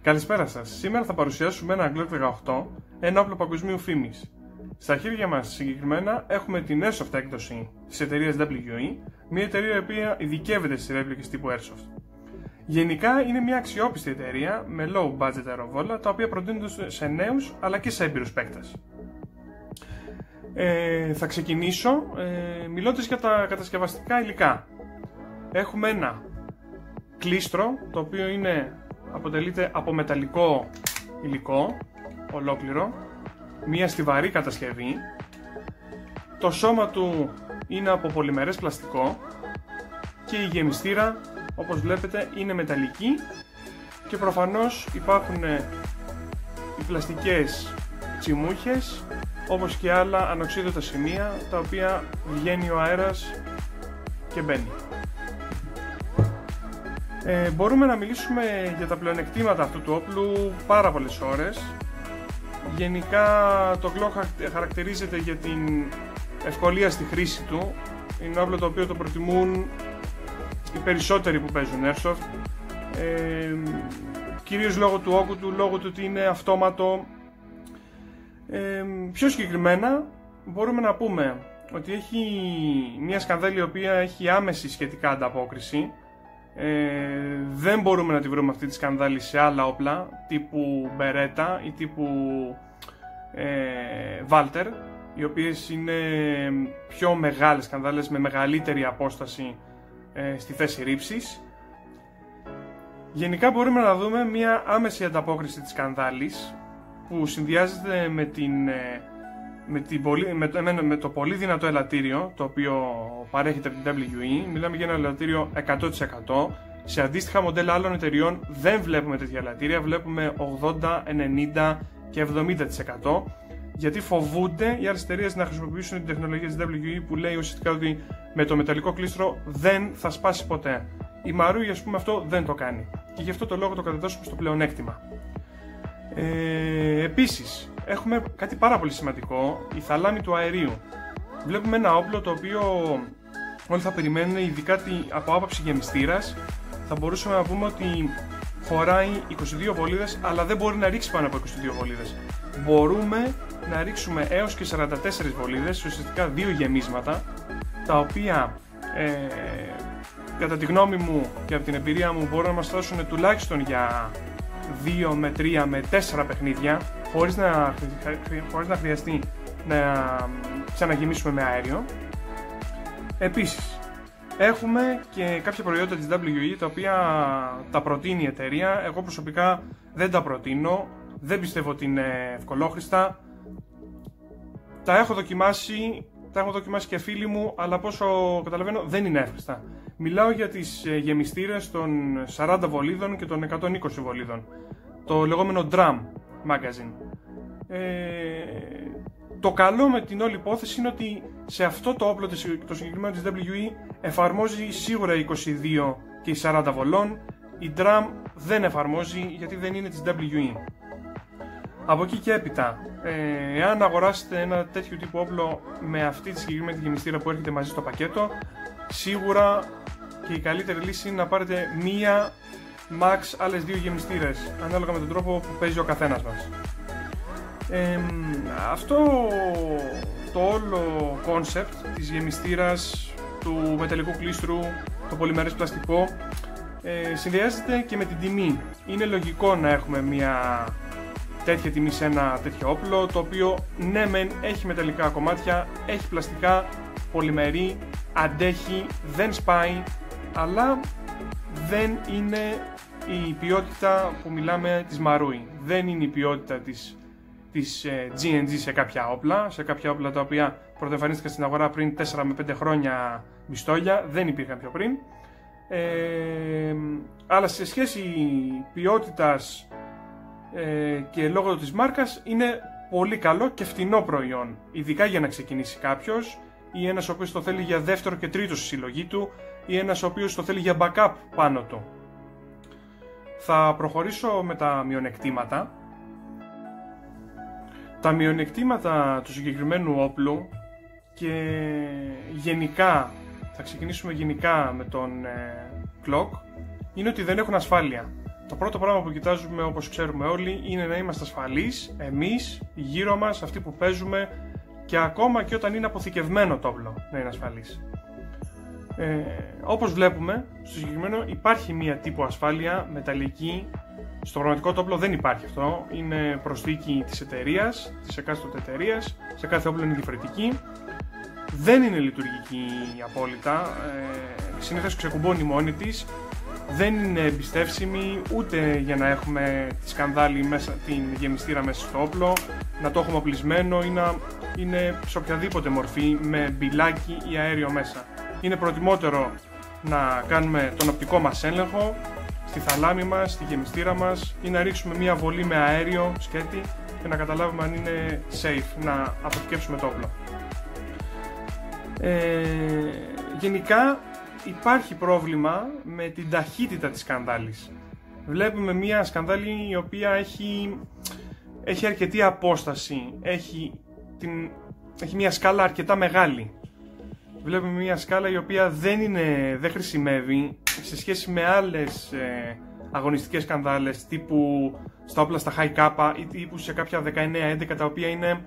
Καλησπέρα σας. Σήμερα θα παρουσιάσουμε ένα Glock 18, ένα όπλο παγκοσμίου φήμης. Στα χέρια μας συγκεκριμένα έχουμε την Airsoft έκδοση της εταιρείας WE, μια εταιρεία η οποία ειδικεύεται στις ρέπλικες τύπου Airsoft. Γενικά είναι μια αξιόπιστη εταιρεία με low budget αεροβόλα, τα οποία προτείνονται σε νέους αλλά και σε έμπειρους παίκτες. Θα ξεκινήσω μιλώντας για τα κατασκευαστικά υλικά. Έχουμε ένα κλίστρο, το οποίο αποτελείται από μεταλλικό υλικό ολόκληρο, μια στιβαρή κατασκευή. Το σώμα του είναι από πολυμερές πλαστικό και η γεμιστήρα, όπως βλέπετε, είναι μεταλλική και προφανώς υπάρχουν οι πλαστικές τσιμούχες, όπως και άλλα ανοξίδωτα σημεία, τα οποία βγαίνει ο αέρας και μπαίνει. Μπορούμε να μιλήσουμε για τα πλεονεκτήματα αυτού του όπλου πάρα πολλές ώρες. Γενικά το Glock χαρακτηρίζεται για την ευκολία στη χρήση του. Είναι όπλο το οποίο το προτιμούν οι περισσότεροι που παίζουν Airsoft, κυρίως λόγω του όγκου του, λόγω του ότι είναι αυτόματο. Πιο συγκεκριμένα μπορούμε να πούμε ότι έχει μια σκανδάλη η οποία έχει άμεση σχετικά ανταπόκριση. Δεν μπορούμε να τη βρούμε αυτή τη σκανδάλη σε άλλα όπλα τύπου Beretta ή τύπου Walther, οι οποίες είναι πιο μεγάλες σκανδάλες με μεγαλύτερη απόσταση στη θέση ρήψης. Γενικά μπορούμε να δούμε μια άμεση ανταπόκριση της σκανδάλης που συνδυάζεται με το πολύ δυνατό ελαττήριο το οποίο παρέχεται από την WE. Μιλάμε για ένα ελαττήριο 100%. Σε αντίστοιχα μοντέλα άλλων εταιριών δεν βλέπουμε τέτοια ελαττήρια, βλέπουμε 80, 90 και 70%, γιατί φοβούνται οι άλλες εταιρείες να χρησιμοποιήσουν την τεχνολογία της WE που λέει ουσιαστικά ότι με το μεταλλικό κλίστρο δεν θα σπάσει ποτέ. Η Marui, ας πούμε, αυτό δεν το κάνει και γι' αυτό το λόγο το κατατάσσουμε στο πλεονέκτημα. Επίσης, έχουμε κάτι πάρα πολύ σημαντικό, η θαλάμη του αερίου. Βλέπουμε ένα όπλο το οποίο όλοι θα περιμένουν, ειδικά από άποψη γεμιστήρας. Θα μπορούσαμε να πούμε ότι χωράει 22 βολίδες, αλλά δεν μπορεί να ρίξει πάνω από 22 βολίδες. Μπορούμε να ρίξουμε έως και 44 βολίδες, ουσιαστικά δύο γεμίσματα, τα οποία κατά τη γνώμη μου και από την εμπειρία μου μπορούν να μας δώσουν τουλάχιστον για 2 με 3 με 4 παιχνίδια, χωρίς να χρειαστεί να ξαναγεμίσουμε με αέριο. Επίσης, έχουμε και κάποια προϊόντα της WE τα οποία τα προτείνει η εταιρεία. Εγώ προσωπικά δεν τα προτείνω, δεν πιστεύω ότι είναι ευκολόχρηστα. Τα έχω δοκιμάσει και φίλοι μου, αλλά από όσο καταλαβαίνω δεν είναι εύχριστα. Μιλάω για τις γεμιστήρες των 40 βολίδων και των 120 βολίδων, το λεγόμενο Drum Magazine. Το καλό με την όλη υπόθεση είναι ότι σε αυτό το όπλο το συγκεκριμένο της WE εφαρμόζει σίγουρα 22 και οι 40 βολών. Η Drum δεν εφαρμόζει γιατί δεν είναι της WE. Από εκεί και έπειτα, εάν αγοράσετε ένα τέτοιο τύπο όπλο με αυτή τη συγκεκριμένη γεμιστήρα που έρχεται μαζί στο πακέτο, σίγουρα και η καλύτερη λύση είναι να πάρετε μία, max άλλες δύο γεμιστήρες, ανάλογα με τον τρόπο που παίζει ο καθένας μας. Αυτό το όλο κόνσεπτ της γεμιστήρας, του μεταλλικού κλίστρου, το πολυμερές πλαστικό, συνδυάζεται και με την τιμή. Είναι λογικό να έχουμε μια τέτοια τιμή σε ένα τέτοιο όπλο, το οποίο ναι μεν έχει μεταλλικά κομμάτια, έχει πλαστικά, πολυμερή, αντέχει, δεν σπάει, αλλά δεν είναι η ποιότητα που μιλάμε της Marui. Δεν είναι η ποιότητα της G&G σε κάποια όπλα τα οποία πρωτοεμφανίστηκαν στην αγορά πριν 4 με 5 χρόνια μπιστόλια, δεν υπήρχαν πιο πριν. Αλλά σε σχέση ποιότητας και λόγω της μάρκας είναι πολύ καλό και φτηνό προϊόν, ειδικά για να ξεκινήσει κάποιος, ή ένας ο οποίος το θέλει για δεύτερο και τρίτο στη συλλογή του, ή ένας ο οποίος το θέλει για backup πάνω του. Θα προχωρήσω με τα μειονεκτήματα. Τα μειονεκτήματα του συγκεκριμένου όπλου και γενικά, θα ξεκινήσουμε γενικά με τον Glock, είναι ότι δεν έχουν ασφάλεια. Το πρώτο πράγμα που κοιτάζουμε, όπως ξέρουμε όλοι, είναι να είμαστε ασφαλείς, εμείς, γύρω μας, αυτοί που παίζουμε, και ακόμα και όταν είναι αποθηκευμένο το όπλο να είναι ασφαλής. Όπως βλέπουμε, στο συγκεκριμένο υπάρχει μία τύπου ασφάλεια μεταλλική. Στο πραγματικό το όπλο δεν υπάρχει αυτό. Είναι προσθήκη της εταιρείας, της εκάστοτε εταιρείας. Σε κάθε όπλο είναι διαφορετική. Δεν είναι λειτουργική απόλυτα. Συνήθως ξεκουμπώνει μόνη της. Δεν είναι εμπιστεύσιμη ούτε για να έχουμε τη σκανδάλη μέσα, την γεμιστήρα μέσα στο όπλο, να το έχουμε οπλισμένο ή να είναι σε οποιαδήποτε μορφή με μπιλάκι ή αέριο μέσα. Είναι προτιμότερο να κάνουμε τον οπτικό μας έλεγχο στη θαλάμη μας, στη γεμιστήρα μας, ή να ρίξουμε μια βολή με αέριο σκέτη και να καταλάβουμε αν είναι safe να αποθηκεύσουμε το όπλο. Γενικά υπάρχει πρόβλημα με την ταχύτητα της σκανδάλης. Βλέπουμε μια σκανδάλη η οποία έχει αρκετή απόσταση, έχει μια σκάλα αρκετά μεγάλη. Βλέπουμε μια σκάλα η οποία δεν χρησιμεύει σε σχέση με άλλες αγωνιστικές σκανδάλες τύπου στα όπλα στα high kappa ή τύπου σε κάποια 19-11, τα οποία είναι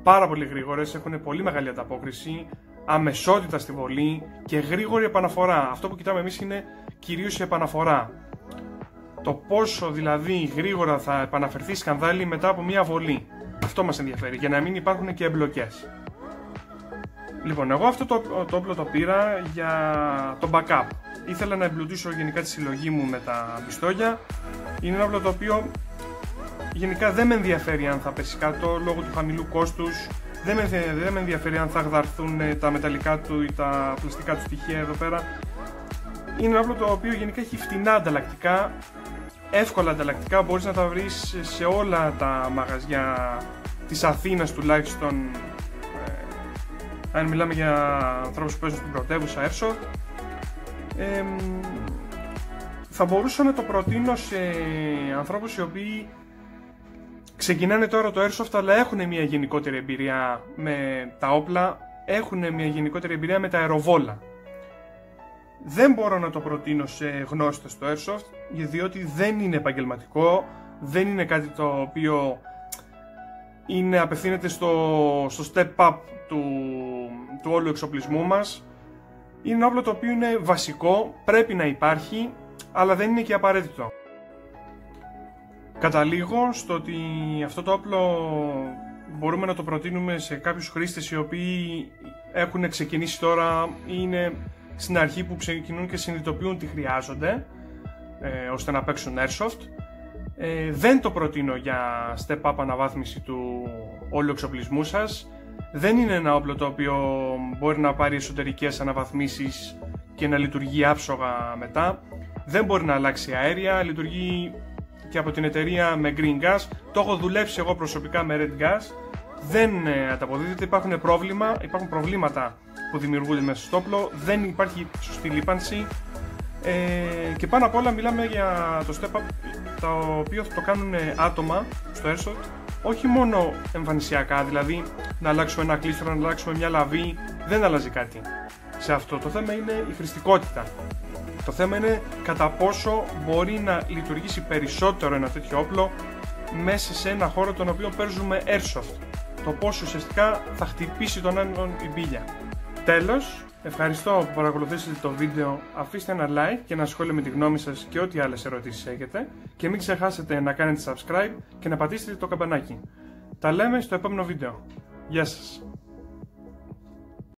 πάρα πολύ γρήγορες, έχουν πολύ μεγάλη ανταπόκριση, αμεσότητα στη βολή και γρήγορη επαναφορά. Αυτό που κοιτάμε εμείς είναι κυρίως η επαναφορά. Το πόσο δηλαδή γρήγορα θα επαναφερθεί η σκανδάλη μετά από μια βολή. Αυτό μας ενδιαφέρει, για να μην υπάρχουν και εμπλοκές. Λοιπόν, εγώ αυτό το όπλο το πήρα για το backup. Ήθελα να εμπλουτίσω γενικά τη συλλογή μου με τα πιστόλια. Είναι ένα όπλο το οποίο γενικά δεν με ενδιαφέρει αν θα πέσει κάτω λόγω του χαμηλού κόστους. Δεν με ενδιαφέρει αν θα γδαρθούν τα μεταλλικά του ή τα πλαστικά του στοιχεία εδώ πέρα. Είναι ένα όπλο το οποίο γενικά έχει φτηνά ανταλλακτικά, εύκολα ανταλλακτικά, μπορείς να τα βρεις σε όλα τα μαγαζιά της Αθήνας τουλάχιστον, αν μιλάμε για ανθρώπους που παίζουν στην πρωτεύουσα Airsoft. Θα μπορούσα να το προτείνω σε ανθρώπους οι οποίοι ξεκινάνε τώρα το Airsoft αλλά έχουν μια γενικότερη εμπειρία με τα όπλα, έχουν μια γενικότερη εμπειρία με τα αεροβόλα. Δεν μπορώ να το προτείνω σε γνώστες στο Airsoft, διότι δεν είναι επαγγελματικό, δεν είναι κάτι το οποίο απευθύνεται στο step up του όλου εξοπλισμού μας. Είναι ένα όπλο το οποίο είναι βασικό, πρέπει να υπάρχει, αλλά δεν είναι και απαραίτητο. Καταλήγω στο ότι αυτό το όπλο μπορούμε να το προτείνουμε σε κάποιους χρήστες οι οποίοι έχουν ξεκινήσει τώρα ή είναι στην αρχή που ξεκινούν και συνειδητοποιούν τι χρειάζονται ώστε να παίξουν Airsoft. Δεν το προτείνω για step up αναβάθμιση του όλου εξοπλισμού σας. Δεν είναι ένα όπλο το οποίο μπορεί να πάρει εσωτερικές αναβαθμίσεις και να λειτουργεί άψογα μετά. Δεν μπορεί να αλλάξει αέρια, λειτουργεί και από την εταιρεία με green gas. Το έχω δουλέψει εγώ προσωπικά με red gas. Δεν ανταποδίδεται, υπάρχουν προβλήματα που δημιουργούνται μέσα στο όπλο, δεν υπάρχει σωστή λίπανση και πάνω απ' όλα μιλάμε για το step up το οποίο θα το κάνουν άτομα στο Airsoft, όχι μόνο εμφανισιακά, δηλαδή να αλλάξουμε ένα κλίστρο, να αλλάξουμε μια λαβή, δεν αλλάζει κάτι σε αυτό. Το θέμα είναι η χρηστικότητα. Το θέμα είναι κατά πόσο μπορεί να λειτουργήσει περισσότερο ένα τέτοιο όπλο μέσα σε ένα χώρο τον οποίο παίζουμε Airsoft. Το πόσο ουσιαστικά θα χτυπήσει τον άλλον η μπίλια. Τέλος, ευχαριστώ που παρακολουθήσατε το βίντεο, αφήστε ένα like και ένα σχόλιο με τη γνώμη σας και ό,τι άλλες ερωτήσεις έχετε και μην ξεχάσετε να κάνετε subscribe και να πατήσετε το καμπανάκι. Τα λέμε στο επόμενο βίντεο. Γεια σας!